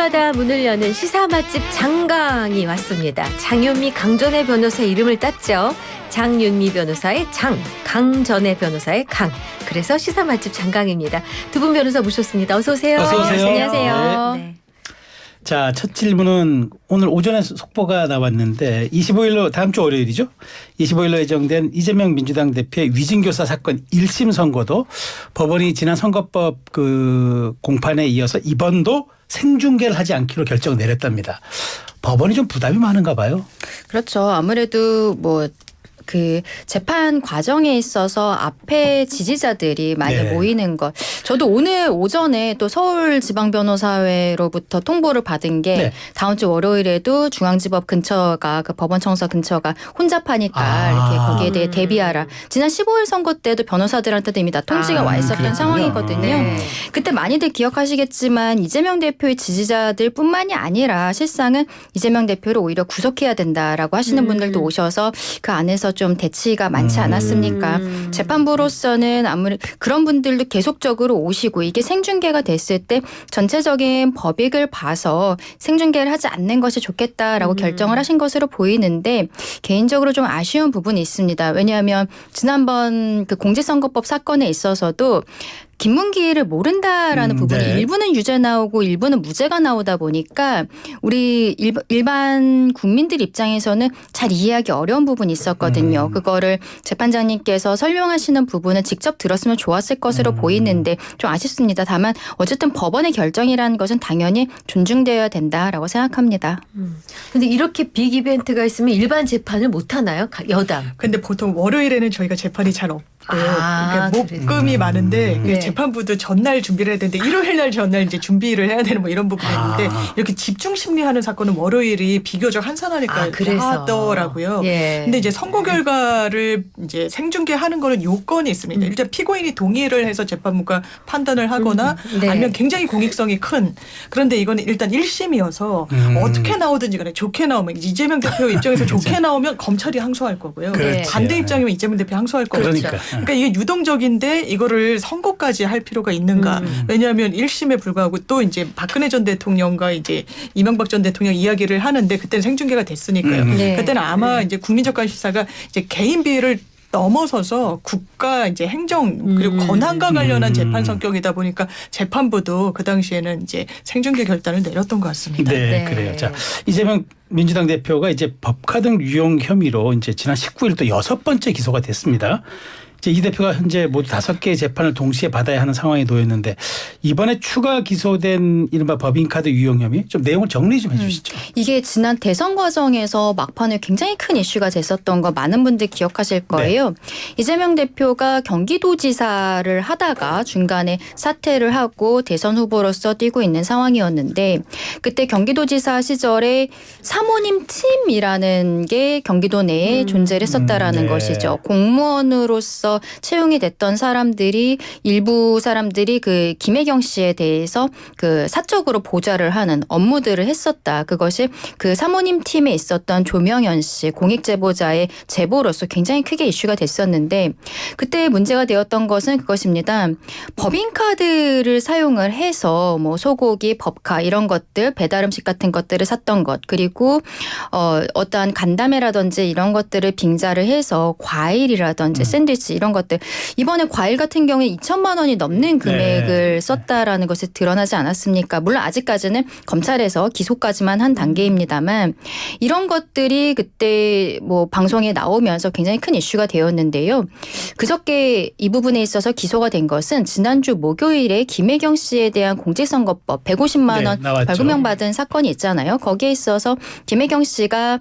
아침마다 문을 여는 시사 맛집 장강이 왔습니다. 장윤미, 강전의 변호사의 이름을 땄죠. 장윤미 변호사의 장, 강전의 변호사의 강. 그래서 시사 맛집 장강입니다. 두 분 변호사 모셨습니다. 어서 오세요. 어서 오세요. 안녕하세요. 네. 네. 자, 첫 질문은 오늘 오전에 속보가 나왔는데 25일로 다음 주 월요일이죠. 25일로 예정된 이재명 민주당 대표의 위증교사 사건 1심 선고도 법원이 지난 선거법 공판에 이어서 이번도 생중계를 하지 않기로 결정을 내렸답니다. 법원이 좀 부담이 많은가 봐요. 그렇죠. 아무래도 재판 과정에 있어서 앞에 지지자들이 많이 모이는 것. 저도 오늘 오전에 또 서울지방변호사회로부터 통보를 받은 게 다음 주 월요일에도 중앙지법 근처가 법원 청사 근처가 혼잡하니까 이렇게 거기에 대해 대비하라. 지난 15일 선거 때도 변호사들한테도 이미 다 통지가 와 있었던 그랬군요. 상황이거든요. 네. 그때 많이들 기억하시겠지만 이재명 대표의 지지자들뿐만이 아니라 실상은 이재명 대표를 오히려 구속해야 된다라고 하시는 분들도 오셔서 그 안에서 좀 대치가 많지 않았습니까? 재판부로서는 아무리 그런 분들도 계속적으로 오시고 이게 생중계가 됐을 때 전체적인 법익을 봐서 생중계를 하지 않는 것이 좋겠다라고 결정을 하신 것으로 보이는데 개인적으로 좀 아쉬운 부분이 있습니다. 왜냐하면 지난번 공직선거법 사건에 있어서도 김문기를 모른다라는 부분이 일부는 유죄 나오고 일부는 무죄가 나오다 보니까 우리 일반 국민들 입장에서는 잘 이해하기 어려운 부분이 있었거든요. 그거를 재판장님께서 설명하시는 부분을 직접 들었으면 좋았을 것으로 보이는데 좀 아쉽습니다. 다만 어쨌든 법원의 결정이라는 것은 당연히 존중되어야 된다라고 생각합니다. 근데 이렇게 빅 이벤트가 있으면 일반 재판을 못 하나요? 여당. 근데 보통 월요일에는 저희가 재판이 잘 없고요. 그러니까 목금이 많은데 네. 재판부도 전날 준비를 해야 되는데 일요일 날 전날 이제 준비를 해야 되는 이런 부분이 있는데 이렇게 집중 심리하는 사건은 월요일이 비교적 한산하니까 그래서. 하더라고요. 예. 근데 이제 선고 결과를 이제 생중계하는 거는 요건이 있습니다. 일단 피고인이 동의를 해서 재판부가 판단을 하거나 네. 아니면 굉장히 공익성이 큰 그런데 이거는 일단 1심이어서 어떻게 나오든지 간에 좋게 나오면 이재명 대표 입장에서 좋게 나오면 검찰이 항소할 거고요. 그렇지. 반대 입장이면 이재명 대표 항소할 거고요. 그러니까 이게 유동적인데 이거를 선고까지 할 필요가 있는가? 왜냐하면 1심에 불구하고 또 이제 박근혜 전 대통령과 이제 이명박 전 대통령 이야기를 하는데 그때는 생중계가 됐으니까요. 네. 그때는 아마 이제 국민적 관심사가 이제 개인 비리를 넘어서서 국가 이제 행정 그리고 권한과 관련한 재판 성격이다 보니까 재판부도 그 당시에는 이제 생중계 결단을 내렸던 것 같습니다. 네, 그래요. 자, 이재명 민주당 대표가 이제 법카 등 유용 혐의로 이제 지난 19일 또 6번째 기소가 됐습니다. 이제 이 대표가 현재 모두 5개의 재판을 동시에 받아야 하는 상황에 놓였는데 이번에 추가 기소된 이른바 법인카드 유용 혐의 좀 내용을 정리 좀 해 주시죠. 이게 지난 대선 과정에서 막판에 굉장히 큰 이슈가 됐었던 거 많은 분들 기억하실 거예요. 이재명 대표가 경기도지사를 하다가 중간에 사퇴를 하고 대선 후보로서 뛰고 있는 상황이었는데 그때 경기도지사 시절에 사모님 팀이라는 게 경기도 내에 존재를 했었다라는 것이죠. 공무원으로서 채용이 됐던 사람들이 일부 사람들이 김혜경 씨에 대해서 사적으로 보좌를 하는 업무들을 했었다. 그것이 사모님 팀에 있었던 조명현 씨 공익제보자의 제보로서 굉장히 크게 이슈가 됐었는데 그때 문제가 되었던 것은 그것입니다. 법인카드를 사용을 해서 소고기, 법카 이런 것들 배달음식 같은 것들을 샀던 것 그리고 어떠한 간담회라든지 이런 것들을 빙자를 해서 과일이라든지 샌드위치 이런 것들 이번에 과일 같은 경우에 2천만 원이 넘는 금액을 썼다라는 것이 드러나지 않았습니까? 물론 아직까지는 검찰에서 기소까지만 한 단계입니다만 이런 것들이 그때 방송에 나오면서 굉장히 큰 이슈가 되었는데요. 그저께 이 부분에 있어서 기소가 된 것은 지난주 목요일에 김혜경 씨에 대한 공직선거법 150만 원 벌금형 받은 사건이 있잖아요. 거기에 있어서 김혜경 씨가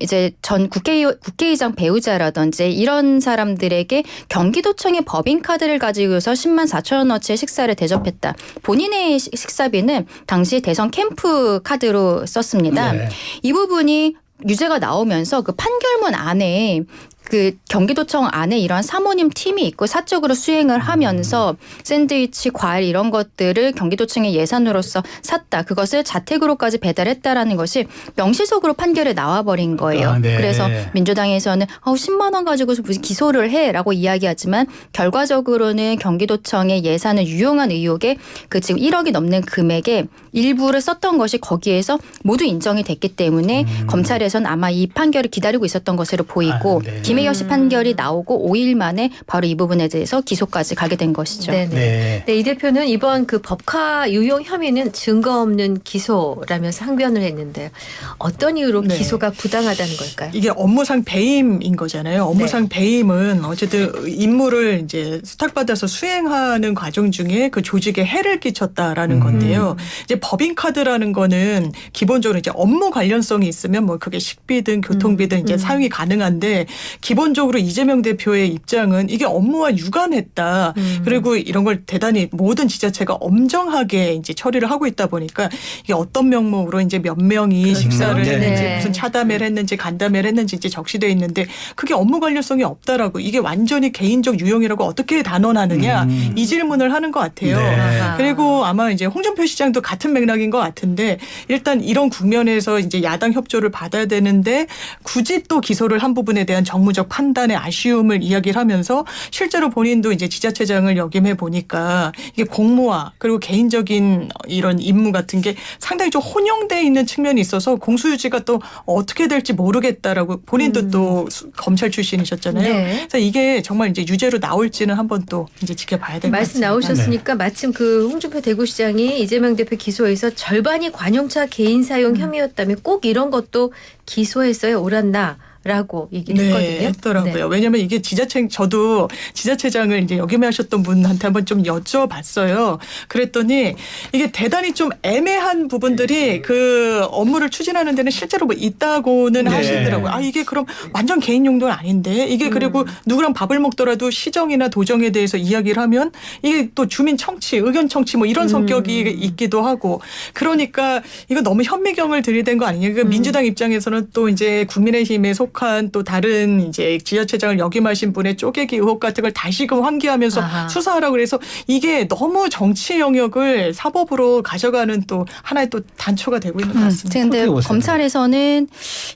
이제 전 국회의장 배우자라든지 이런 사람들에게 경기도청의 법인카드를 가지고서 10만 4천 원어치의 식사를 대접했다. 본인의 식사비는 당시 대선 캠프 카드로 썼습니다. 이 부분이 유죄가 나오면서 판결문 안에 그 경기도청 안에 이런 사모님 팀이 있고 사적으로 수행을 하면서 샌드위치, 과일 이런 것들을 경기도청의 예산으로서 샀다. 그것을 자택으로까지 배달했다라는 것이 명시적으로 판결에 나와버린 거예요. 아, 네. 그래서 민주당에서는 10만 원 가지고서 무슨 기소를 해라고 이야기하지만 결과적으로는 경기도청의 예산을 유용한 의혹에 그 지금 1억이 넘는 금액의 일부를 썼던 것이 거기에서 모두 인정이 됐기 때문에 검찰에서는 아마 이 판결을 기다리고 있었던 것으로 보이고 아, 네. 김혜경 씨 판결이 나오고 5일 만에 바로 이 부분에 대해서 기소까지 가게 된 것이죠. 네네. 네. 네, 이 대표는 이번 그 법카 유용 혐의는 증거 없는 기소라면서 항변을 했는데 어떤 이유로 네. 기소가 부당하다는 걸까요? 이게 업무상 배임인 거잖아요. 업무상 배임은 어쨌든 임무를 이제 수탁받아서 수행하는 과정 중에 그 조직에 해를 끼쳤다라는 건데요. 이제 법인카드라는 거는 기본적으로 이제 업무 관련성이 있으면 뭐 그게 식비든 교통비든 이제 사용이 가능한데 기본적으로 이재명 대표의 입장은 이게 업무와 유관했다. 그리고 이런 걸 대단히 모든 지자체가 엄정하게 이제 처리를 하고 있다 보니까 이게 어떤 명목으로 이제 몇 명이 그렇죠. 식사를 네. 했는지 네. 무슨 차담회를 했는지 간담회를 했는지 이제 적시되어 있는데 그게 업무 관련성이 없다라고 이게 완전히 개인적 유용이라고 어떻게 단언하느냐 이 질문을 하는 것 같아요. 네. 아하. 그리고 아마 이제 홍준표 시장도 같은 맥락인 것 같은데 일단 이런 국면에서 이제 야당 협조를 받아야 되는데 굳이 또 기소를 한 부분에 대한 정무적 판단의 아쉬움을 이야기를 하면서 실제로 본인도 이제 지자체장을 역임해 보니까 이게 공무와 그리고 개인적인 이런 임무 같은 게 상당히 좀 혼용돼 있는 측면이 있어서 공수유지가 또 어떻게 될지 모르겠다라고 본인도 또 검찰 출신이셨잖아요. 네. 그래서 이게 정말 이제 유죄로 나올지는 한번 또 이제 지켜봐야 될 것 말씀 같습니다. 나오셨으니까 마침 그 홍준표 대구시장이 이재명 대표 기소에서 절반이 관용차 개인 사용 혐의였다면 꼭 이런 것도 기소했어야 옳았나라고 얘기를 네, 했거든요. 했더라고요. 왜냐하면 이게 저도 지자체장을 이제 역임하셨던 분한테 한번 좀 여쭤봤어요. 그랬더니 이게 대단히 좀 애매한 부분들이 그 업무를 추진하는 데는 실제로 뭐 있다고는 네. 하시더라고요. 아 이게 그럼 완전 개인 용도는 아닌데 이게 그리고 누구랑 밥을 먹더라도 시정이나 도정에 대해서 이야기를 하면 이게 또 주민 청취, 의견 청취 뭐 이런 성격이 있기도 하고 그러니까 이거 너무 현미경을 들이댄 거 아니냐. 그러니까 민주당 입장에서는 또 이제 국민의힘에 속한 또 다른 이제 지자체장을 역임하신 분의 쪼개기 의혹 같은 걸 다시금 환기하면서 아하. 수사하라고 그래서 이게 너무 정치 영역을 사법으로 가져가는 또 하나의 또 단초가 되고 있는 것 같습니다. 근데 어떻게 보세요? 검찰에서는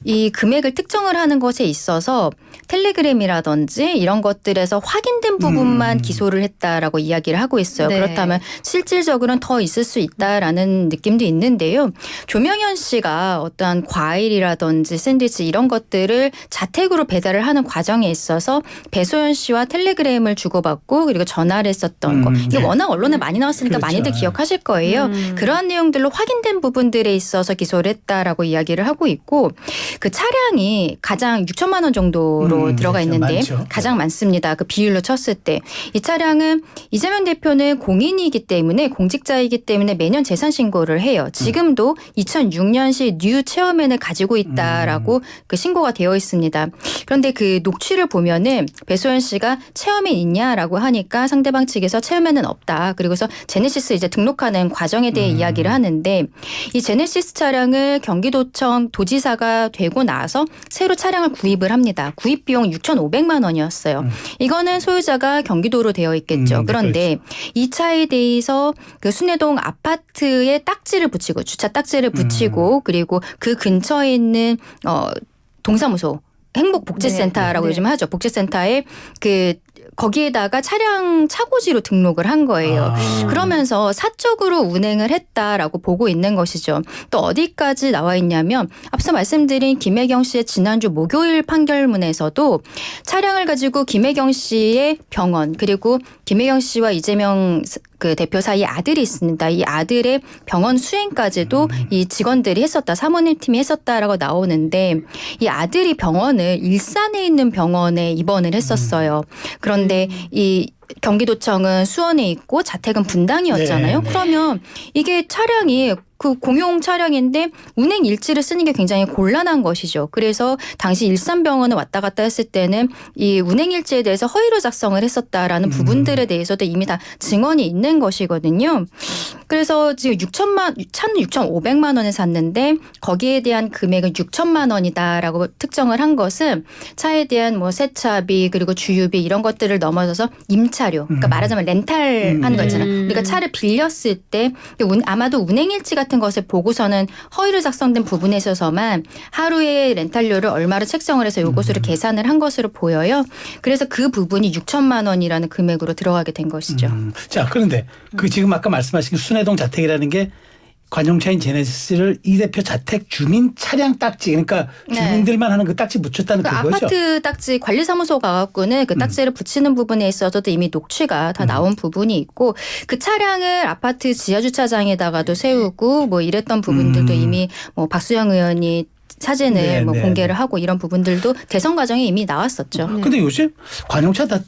이 금액을 특정을 하는 것에 있어서 텔레그램이라든지 이런 것들에서 확인된 부분만 기소를 했다라고 이야기를 하고 있어요. 네. 그렇다면 실질적으로는 더 있을 수 있다라는 느낌도 있는데요. 조명현 씨가 어떠한 과일이라든지 샌드위치 이런 것들을 자택으로 배달을 하는 과정에 있어서 배소연 씨와 텔레그램을 주고받고 그리고 전화를 했었던 거. 이게 네. 워낙 언론에 많이 나왔으니까 그렇죠. 많이들 기억하실 거예요. 그러한 내용들로 확인된 부분들에 있어서 기소를 했다라고 이야기를 하고 있고 그 차량이 가장 6천만 원 정도로 들어가 그렇죠. 있는데 많죠. 가장 많습니다. 그 비율로 쳤을 때. 이 차량은 이재명 대표는 공인이기 때문에 공직자이기 때문에 매년 재산 신고를 해요. 지금도 2006년식 뉴 체어맨을 가지고 있다라고 그 신고가 되어 있습니다. 그런데 그 녹취를 보면은 배소연 씨가 체어맨 있냐라고 하니까 상대방 측에서 체어맨은 없다. 그리고서 제네시스 이제 등록하는 과정에 대해 이야기를 하는데 이 제네시스 차량을 경기도청 도지사가 되고 나서 새로 차량을 구입을 합니다. 구입 비용 6,500만 원이었어요. 이거는 소유자가 경기도로 되어 있겠죠. 그런데 이 차에 대해서 그 순회동 아파트에 딱지를 붙이고 주차 딱지를 붙이고 그리고 그 근처에 있는 동사무소 행복복지센터라고 네, 네. 요즘 하죠. 복지센터에 그 거기에다가 차량 차고지로 등록을 한 거예요. 아. 그러면서 사적으로 운행을 했다라고 보고 있는 것이죠. 또 어디까지 나와 있냐면 앞서 말씀드린 김혜경 씨의 지난주 목요일 판결문에서도 차량을 가지고 김혜경 씨의 병원 그리고 김혜경 씨와 이재명 그 대표 사이에 아들이 있습니다. 이 아들의 병원 수행까지도 이 직원들이 했었다. 사모님 팀이 했었다라고 나오는데 이 아들이 병원을 일산에 있는 병원에 입원을 했었어요. 그런데 이 경기도청은 수원에 있고 자택은 분당이었잖아요. 네, 네. 그러면 이게 차량이 그 공용 차량인데 운행 일지를 쓰는 게 굉장히 곤란한 것이죠. 그래서 당시 일산병원을 왔다 갔다 했을 때는 이 운행 일지에 대해서 허위로 작성을 했었다라는 부분들에 대해서도 이미 다 증언이 있는 것이거든요. 그래서 지금 6,500만 원에 샀는데 거기에 대한 금액은 6천만 원이다라고 특정을 한 것은 차에 대한 뭐 세차비 그리고 주유비 이런 것들을 넘어서서 임차료, 그러니까 말하자면 렌탈하는 거 있잖아요. 우리가 차를 빌렸을 때 아마도 운행일지 같은 것을 보고서는 허위로 작성된 부분에 있어서만 하루에 렌탈료를 얼마로 책정을 해서 요것으로 계산을 한 것으로 보여요. 그래서 그 부분이 6천만 원이라는 금액으로 들어가게 된 것이죠. 자, 그런데 그 지금 아까 말씀하신 순회동 자택이라는 게 관용차인 제네시스를 이 대표 자택 주민 차량 딱지, 그러니까 주민들만 하는 그 딱지 붙였다는 그 그거죠? 아파트 딱지 관리사무소 가갖고는 그 딱지를 붙이는 부분에 있어서도 이미 녹취가 다 나온 부분이 있고 그 차량을 아파트 지하주차장에다가도 세우고 뭐 이랬던 부분들도 이미 뭐 박수영 의원이 사진을 뭐 공개를 하고 이런 부분들도 대선 과정에 이미 나왔었죠. 근데 요즘 관용차 다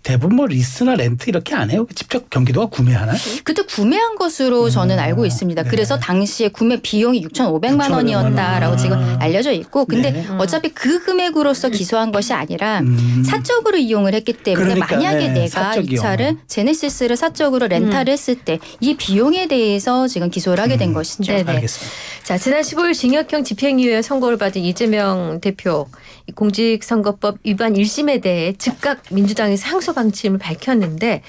대부분 뭐 리스나 렌트 이렇게 안 해요? 직접 경기도가 구매하나요? 그때 구매한 것으로 저는 알고 있습니다. 네. 그래서 당시에 구매 비용이 6,500만 원이었다라고 지금 알려져 있고 근데 네. 어차피 그 금액으로서 기소한 것이 아니라 사적으로 이용을 했기 때문에 그러니까, 만약에 네, 내가 사적 이 차를 이용. 제네시스를 사적으로 렌탈을 했을 때 이 비용에 대해서 지금 기소를 하게 된 것이죠. 네네. 알겠습니다. 자, 지난 15일 징역형 집행유예 선고를 받은 이재명 대표 이 공직선거법 위반 1심에 대해 즉각 민주당에서 항소 방침을 밝혔는데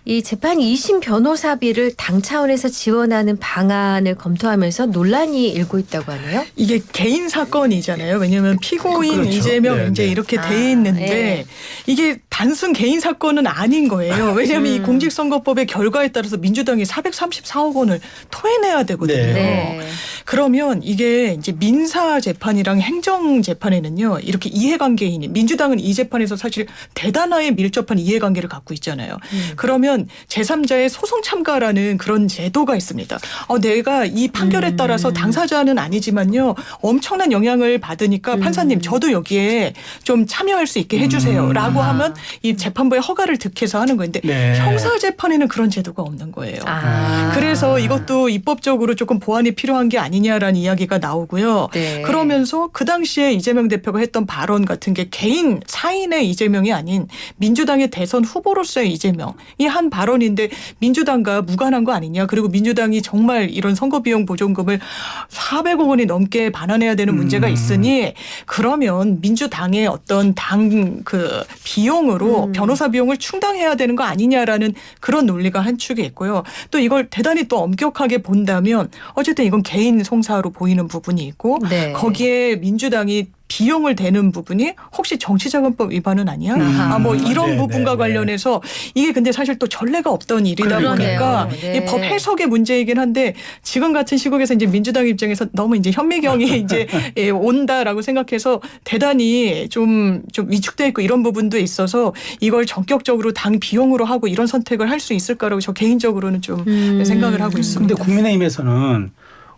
이 재판 2심 변호사비를 당 차원에서 지원하는 방안을 검토하면서 논란이 일고 있다고 하네요. 이게 개인 사건이잖아요. 왜냐하면 피고인 그렇죠. 이재명 네, 이제 네. 이렇게 돼 있는데 네. 이게 단순 개인 사건은 아닌 거예요. 왜냐하면 이 공직선거법의 결과에 따라서 민주당이 434억 원을 토해내야 되거든요. 네. 그러면 이게 이제 민사 재판이랑 행정 재판에는요 이렇게 이해관계인이 민주당은 이 재판에서 사실 대단하게 밀접한 이해관계를 갖고 있잖아요. 그러면 제3자의 소송 참가라는 그런 제도가 있습니다. 내가 이 판결에 따라서 당사자는 아니지만요 엄청난 영향을 받으니까 판사님 저도 여기에 좀 참여할 수 있게 해주세요라고 하면 이 재판부의 허가를 득해서 하는 건데 네. 형사 재판에는 그런 제도가 없는 거예요. 아. 그래서 이것도 입법적으로 조금 보완이 필요한 게 아니냐라는 이야기가 나오고요. 네. 그러면서 그 당시에 이재명 대표가 했던 발언 같은 게 개인 사인의 이재명이 아닌 민주당의 대선 후보로서의 이재명이 한 발언인데 민주당과 무관한 거 아니냐. 그리고 민주당이 정말 이런 선거비용 보존금을 400억 원이 넘게 반환해야 되는 문제가 있으니 그러면 민주당의 어떤 당 그 비용으로 변호사 비용을 충당해야 되는 거 아니냐라는 그런 논리가 한 축에 있고요. 또 이걸 대단히 또 엄격하게 본다면 어쨌든 이건 개인 송사로 보이는 부분이 있고 네. 거기에 민주당이 비용을 대는 부분이 혹시 정치자금법 위반은 아니야? 뭐 이런 네, 부분과 네, 관련해서 이게 근데 사실 또 전례가 없던 일이다 그러네요. 보니까 네. 이 법 해석의 문제이긴 한데 지금 같은 시국에서 이제 민주당 입장에서 너무 이제 현미경이 이제 온다라고 생각해서 대단히 좀 위축돼 있고 이런 부분도 있어서 이걸 전격적으로 당 비용으로 하고 이런 선택을 할 수 있을까라고 저 개인적으로는 좀 생각을 하고 있습니다. 근데 국민의힘에서는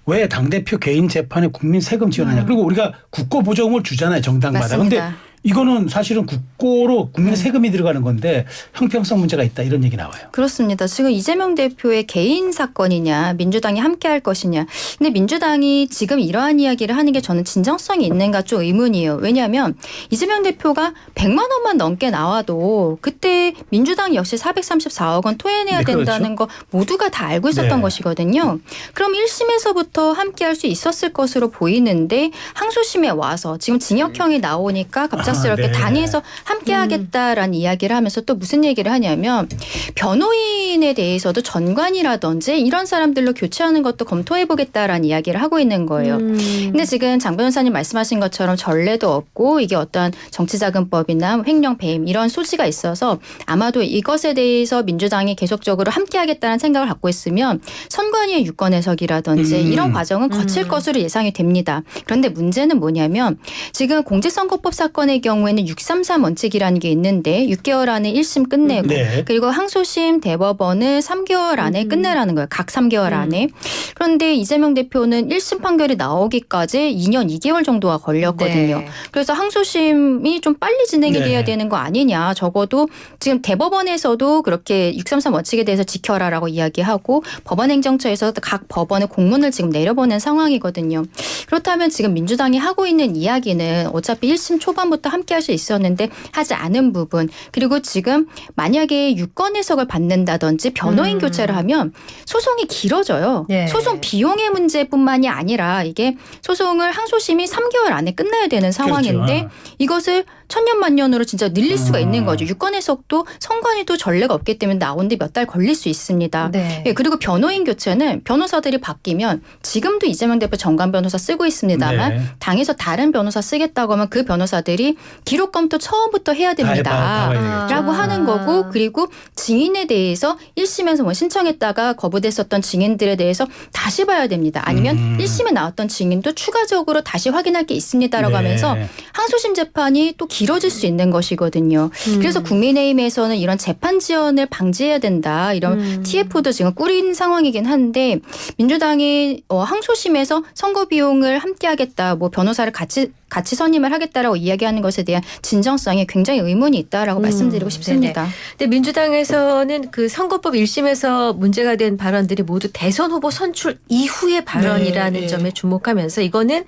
왜 당대표 개인 재판에 국민 세금 지원하냐. 그리고 우리가 국고 보조금을 주잖아요. 정당마다. 근데 맞습니다. 이거는 사실은 국고로 국민의 세금이 들어가는 건데 형평성 문제가 있다 이런 얘기 나와요. 그렇습니다. 지금 이재명 대표의 개인 사건이냐 민주당이 함께할 것이냐. 근데 민주당이 지금 이러한 이야기를 하는 게 저는 진정성이 있는가 좀 의문이에요. 왜냐하면 이재명 대표가 100만 원만 넘게 나와도 그때 민주당 역시 434억 원 토해내야 네, 된다는 거 모두가 다 알고 있었던 네. 것이거든요. 그럼 1심에서부터 함께할 수 있었을 것으로 보이는데 항소심에 와서 지금 징역형이 나오니까 갑작스럽게 네. 당에서 함께하겠다라는 이야기를 하면서 또 무슨 얘기를 하냐면 변호인에 대해서도 전관이라든지 이런 사람들로 교체하는 것도 검토해보겠다라는 이야기를 하고 있는 거예요. 근데 지금 장 변호사님 말씀하신 것처럼 전례도 없고 이게 어떠한 정치자금법이나 횡령 배임 이런 소지가 있어서 아마도 이것에 대해서 민주당이 계속적으로 함께하겠다는 생각을 갖고 있으면 선관위의 유권 해석이라든지 이런 과정은 거칠 것으로 예상이 됩니다. 그런데 문제는 뭐냐면 지금 공직선거법 사건의 경우에는 633 원칙이라는 게 있는데 6개월 안에 1심 끝내고 네. 그리고 항소심 대법원은 3개월 안에 끝내라는 거예요. 각 3개월 안에. 그런데 이재명 대표는 1심 판결이 나오기까지 2년 2개월 정도가 걸렸거든요. 네. 그래서 항소심이 좀 빨리 진행이 네. 돼야 되는 거 아니냐. 적어도 지금 대법원에서도 그렇게 633 원칙에 대해서 지켜라라고 이야기하고 법원행정처에서 각 법원의 공문을 지금 내려보낸 상황이거든요. 그렇다면 지금 민주당이 하고 있는 이야기는 어차피 1심 초반부터 처음부터 함께 할 수 있었는데 하지 않은 부분 그리고 지금 만약에 유권 해석을 받는다든지 변호인 교체를 하면 소송이 길어져요. 네. 소송 비용의 문제뿐만이 아니라 이게 소송을 항소심이 3개월 안에 끝나야 되는 상황인데 그렇죠. 이것을 천년만년으로 진짜 늘릴 수가 있는 거죠. 유권 해석도 선관위도 전례가 없기 때문에 나오는데 몇 달 걸릴 수 있습니다. 네. 예, 그리고 변호인 교체는 변호사들이 바뀌면 지금도 이재명 대표 정관 변호사 쓰고 있습니다만 네. 당에서 다른 변호사 쓰겠다고 하면 그 변호사들이 기록 검토 처음부터 해야 됩니다. 다 해봐야겠죠. 라고 하는 거고 그리고 증인에 대해서 1심에서 뭐 신청했다가 거부됐었던 증인들에 대해서 다시 봐야 됩니다. 아니면 1심에 나왔던 증인도 추가적으로 다시 확인할 게 있습니다라고 네. 하면서 항소심 재판이 또 길어질 수 있는 것이거든요. 그래서 국민의힘에서는 이런 재판 지연을 방지해야 된다. 이런 TF도 지금 꾸린 상황이긴 한데 민주당이 항소심에서 선고 비용을 함께하겠다. 뭐 변호사를 같이 선임을 하겠다라고 이야기하는 것에 대한 진정성에 굉장히 의문이 있다라고 말씀드리고 싶습니다. 근데 민주당에서는 그 선거법 1심에서 문제가 된 발언들이 모두 대선 후보 선출 이후의 발언이라는 네. 점에 주목하면서 이거는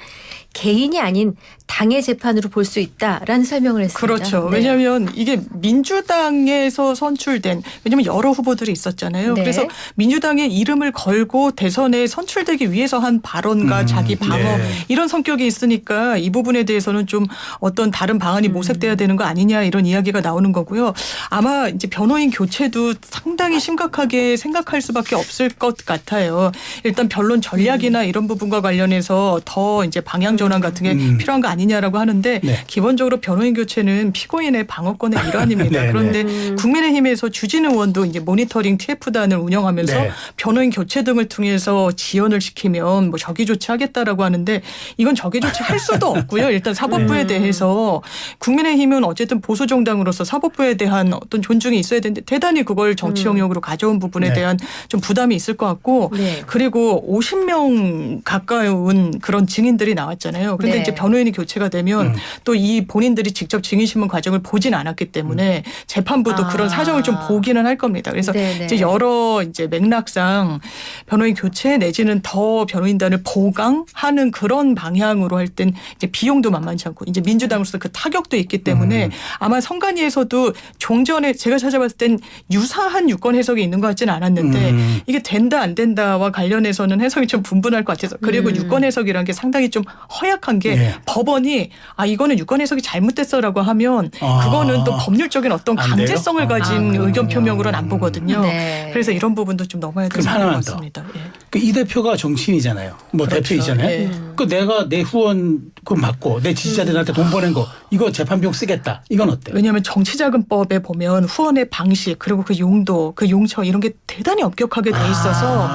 개인이 아닌 당의 재판으로 볼 수 있다라는 설명을 했습니다. 그렇죠. 네. 왜냐하면 이게 민주당에서 선출된 왜냐하면 여러 후보들이 있었잖아요. 네. 그래서 민주당의 이름을 걸고 대선에 선출되기 위해서 한 발언과 자기 방어 네. 이런 성격이 있으니까 이 부분에 대해서는 좀 어떤 다른 방안이 모색돼야 되는 거 아니냐 이런 이야기가 나오는 거고요. 아마 이제 변호인 교체도 상당히 심각하게 생각할 수밖에 없을 것 같아요. 일단 변론 전략이나 이런 부분과 관련해서 더 이제 방향 전환 같은 게 필요한 거 아니냐라고 하는데 네. 기본적으로 변호인 교체는 피고인의 방어권의 일환입니다. 네, 그런데 국민의힘에서 주진우 의원도 이제 모니터링 TF단을 운영하면서 네. 변호인 교체 등을 통해서 지연을 시키면 뭐 적의 조치하겠다라고 하는데 이건 적의 조치할 수도 없고요. 일단 사법부에 대해서 국민의힘은 어쨌든 보수 정당으로서 사법부에 대한 어떤 존중이 있어야 되는데 대단히 그걸 정치 영역으로 가져온 부분에 네. 대한 좀 부담이 있을 것 같고 네. 그리고 50명 가까운 그런 증인들이 나왔잖아요. 그런데 네. 이제 변호인이 교체가 되면 또 이 본인들이 직접 증인신문 과정을 보진 않았기 때문에 재판부도 그런 사정을 좀 보기는 할 겁니다. 그래서 네네. 이제 여러 이제 맥락상 변호인 교체 내지는 더 변호인단을 보강하는 그런 방향으로 할 땐 이제 비용도 만만치 않고 이제 민주당으로서 그 타격도 있기 때문에 아마 선관위에서도 종전에 제가 찾아봤을 땐 유사한 유권 해석이 있는 것 같지는 않았는데 이게 된다 안 된다와 관련해서는 해석이 좀 분분할 것 같아서 그리고 유권 해석이라는 게 상당히 좀 허약한 게 네. 법원이 이거는 유권 해석이 잘못됐어라고 하면 그거는 또 법률적인 어떤 안 돼요? 강제성을 가진 의견 표명으로는 안 보거든요. 네. 그래서 이런 부분도 좀 넘어야 되는 그럼 것 하나만 더. 같습니다. 예. 이 대표가 정치인이잖아요. 뭐 그렇죠. 대표이잖아요. 예. 그 내가 내 후원 그 받고 내 지지자들한테 돈 보낸 거 이거 재판 비용 쓰겠다. 이건 어때요? 왜냐하면 정치자금법에 보면 후원의 방식 그리고 그 용도 그 용처 이런 게 대단히 엄격하게 돼 있어서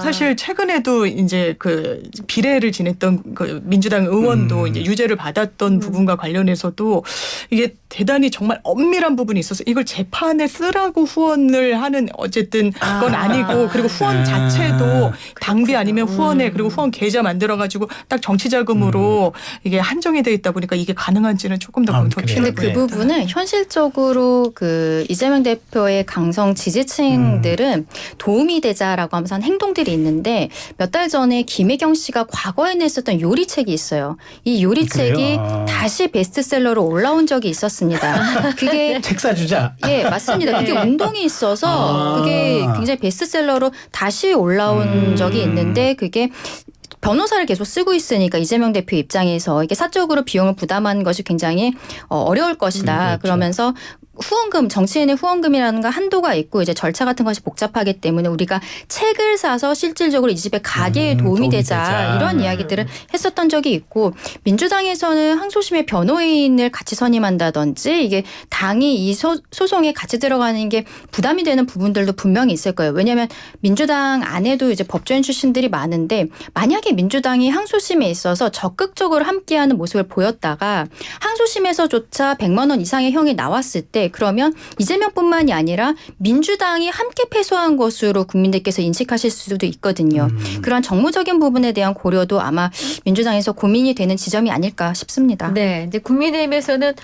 사실 최근에도 이제 그 비례를 지냈던 그 민주당 의원도 이제 유죄를 받았던 부분과 관련해서도 이게 대단히 정말 엄밀한 부분이 있어서 이걸 재판에 쓰라고 후원을 하는 어쨌든 그건 아니고 그리고 후원 자체도 당비 아니면 후원에 그리고 후원 계좌 만들어 가지고 딱 정치자금으로 이게 한정이 돼 있다 보니까 이게 가능한지는 조금 더 검토가 그래요? 근데 필요해요. 그 부분은 현실적으로 그 이재명 대표의 강성 지지층들은 도움이 되자라고 하면서 한 행동들이 있는데 몇 달 전에 김혜경 씨가 과거에 냈었던 요리책이 있어요. 이 요리책이 그래요? 다시 베스트셀러로 올라온 적이 있었습니다. 그게 책 사주자. 예, 맞습니다. 그게 운동이 있어서 그게 굉장히 베스트셀러로 다시 올라온 적이 있는데 그게 변호사를 계속 쓰고 있으니까 이재명 대표 입장에서 이게 사적으로 비용을 부담하는 것이 굉장히 어려울 것이다. 그렇죠. 그러면서 후원금, 정치인의 후원금이라는 거 한도가 있고 이제 절차 같은 것이 복잡하기 때문에 우리가 책을 사서 실질적으로 이 집의 가게에 도움이 되자 이런 이야기들을 했었던 적이 있고 민주당에서는 항소심의 변호인을 같이 선임한다든지 이게 당이 이 소송에 같이 들어가는 게 부담이 되는 부분들도 분명히 있을 거예요. 왜냐하면 민주당 안에도 이제 법조인 출신들이 많은데 만약에 민주당이 항소심에 있어서 적극적으로 함께하는 모습을 보였다가 항소심에서조차 100만 원 이상의 형이 나왔을 때 그러면 이재명뿐만이 아니라 민주당이 함께 패소한 것으로 국민들께서 인식하실 수도 있거든요. 그런 정무적인 부분에 대한 고려도 아마 민주당에서 고민이 되는 지점이 아닐까 싶습니다. 네, 이제 국민의힘에서는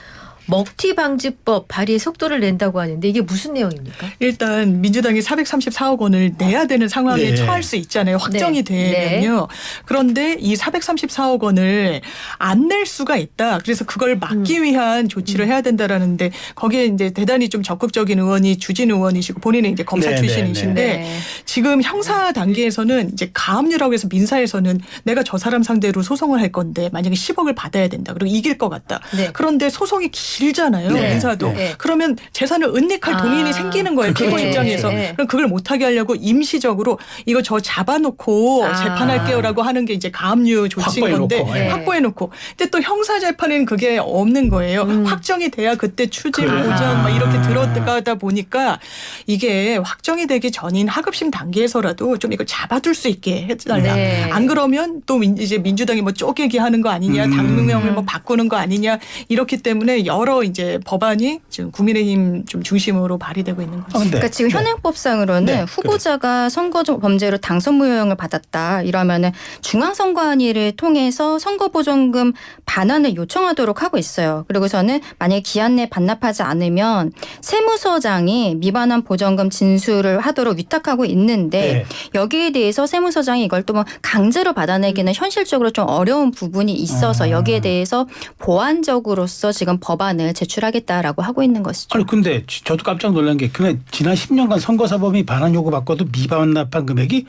먹튀 방지법 발의 속도를 낸다고 하는데 이게 무슨 내용입니까? 일단 민주당이 434억 원을 내야 되는 상황에 네. 처할 수 있잖아요. 확정이 네. 되면요. 그런데 이 434억 원을 안 낼 수가 있다. 그래서 그걸 막기 위한 조치를 해야 된다라는데 거기에 이제 대단히 좀 적극적인 의원이 주진 의원이시고 본인은 이제 검사 네, 출신이신데 네. 지금 형사 단계에서는 이제 가압류라고 해서 민사에서는 내가 저 사람 상대로 소송을 할 건데 만약에 10억을 받아야 된다. 그리고 이길 것 같다. 네. 그런데 소송이 길잖아요. 네. 민사도. 네. 그러면 재산을 은닉할 돈인이 생기는 거예요. 그렇죠. 피고 입장에서. 네. 그럼 그걸 못하게 하려고 임시적으로 이거 저 잡아놓고 아. 재판할게요라고 하는 게 이제 가압류 조치인 건데 확보해놓고, 네. 확보해놓고. 근데 또 형사 재판에는 그게 없는 거예요. 확정이 돼야 그때 추진 그래. 보전 막 이렇게 들어가다 보니까 이게 확정이 되기 전인 하급심 단계에서라도 좀 이걸 잡아둘 수 있게 해달라. 네. 안 그러면 또 이제 민주당이 뭐 쪼개기 하는 거 아니냐, 당명을 뭐 바꾸는 거 아니냐 이렇기 때문에 여러 이제 법안이 지금 국민의힘 좀 중심으로 발의되고 있는 거죠. 근데 그러니까 지금 현행법상으로는 네, 후보자가 선거 범죄로 당선 무효형을 받았다 이러면은 중앙선관위를 통해서 선거보전금 반환을 요청하도록 하고 있어요. 그리고서는 만약에 기한 내에 반납하지 않으면 세무서장이 미반환 보전금 진술을 하도록 위탁하고 있는데 네. 여기에 대해서 세무서장이 이걸 또 뭐 강제로 받아내기는 현실적으로 좀 어려운 부분이 있어서 여기에 대해서 보완적으로서 지금 법안을 제출하겠다라고 하고 있는 것이죠. 아니 근데 저도 깜짝 놀란 게 그냥 지난 10년간 선거사범이 반환 요구 받고도 미반납한 금액이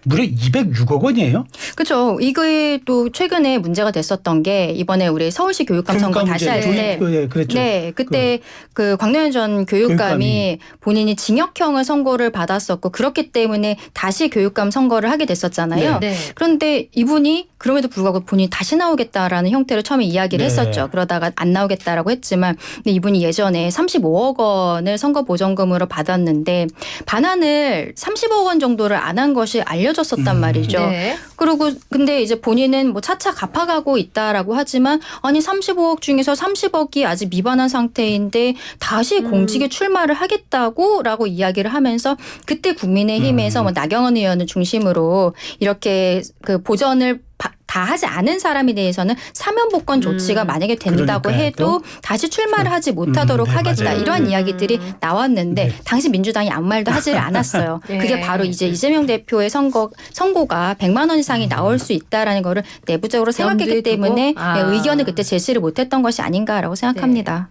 무려 206억 원이에요. 그렇죠. 이게 또 최근에 문제가 됐었던 게 이번에 우리 서울시 교육감 선거 다시 할 때 네, 그랬죠. 네, 그때 그 광명현 전 교육감이 본인이 징역형을 선고를 받았었고 그렇기 때문에 다시 교육감 선거를 하게 됐었잖아요. 네. 그런데 이분이 그럼에도 불구하고 본인이 다시 나오겠다라는 형태로 처음에 이야기를 네. 했었죠. 그러다가 안 나오겠다라고 했지만 근데 이분이 예전에 35억 원을 선거 보전금으로 받았는데 반환을 30억 원 정도를 안 한 것이 알려졌었단 말이죠. 네. 그리고 근데 이제 본인은 뭐 차차 갚아가고 있다라고 하지만 아니 35억 중에서 30억이 아직 미반환 상태인데 다시 공직에 출마를 하겠다고라고 이야기를 하면서 그때 국민의힘에서 뭐 나경원 의원을 중심으로 이렇게 그 보전을 다 하지 않은 사람에 대해서는 사면복권 조치가 만약에 된다고 그러니까요. 해도 다시 출마를 하지 못하도록 네, 하겠다 맞아요. 이러한 이야기들이 나왔는데 네. 당시 민주당이 아무 말도 하지를 않았어요. 네. 그게 바로 이제 이재명 대표의 선고가 100만 원 이상이 나올 수 있다라는 거를 내부적으로 생각했기 염두에 두고? 때문에 아. 의견을 그때 제시를 못했던 것이 아닌가라고 생각합니다.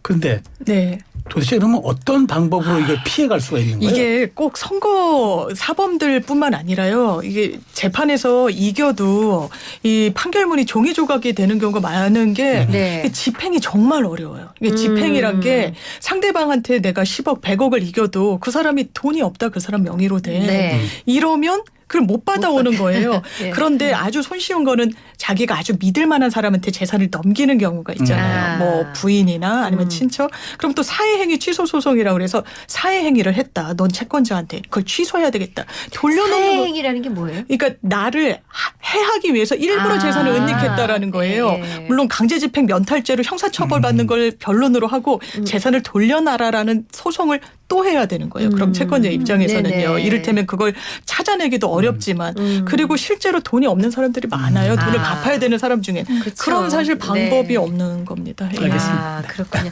근데 네. 도대체 그러면 어떤 방법으로 이걸 피해갈 수가 있는 거예요? 이게 꼭 선거 사범들뿐만 아니라요. 이게 재판에서 이겨도 이 판결문이 종이 조각이 되는 경우가 많은 게 네. 이게 집행이 정말 어려워요. 이게 집행이란 게 상대방한테 내가 10억, 100억을 이겨도 그 사람이 돈이 없다 그 사람 명의로 돼. 네. 이러면 그럼 못 받아오는 거예요. 네. 그런데 아주 손쉬운 거는 자기가 아주 믿을 만한 사람한테 재산을 넘기는 경우가 있잖아요. 아. 뭐 부인이나 아니면 친척. 그럼 또 사회행위 취소 소송이라고 그래서 사회행위를 했다. 넌 채권자한테 그걸 취소해야 되겠다. 돌려놓는 거. 사회행위라는 게 뭐예요? 그러니까 나를 해하기 위해서 일부러 아. 재산을 은닉했다라는 거예요. 예. 물론 강제집행 면탈죄로 형사처벌받는 걸 변론으로 하고 재산을 돌려놔라라는 소송을 또 해야 되는 거예요. 그럼 채권자 입장에서는요. 네네. 이를테면 그걸 찾아내기도 어렵지만 그리고 실제로 돈이 없는 사람들이 많아요. 돈을 아. 갚아야 되는 사람 중에. 그쵸. 그런 사실 방법이 네. 없는 겁니다. 예. 알겠습니다. 아, 그렇군요.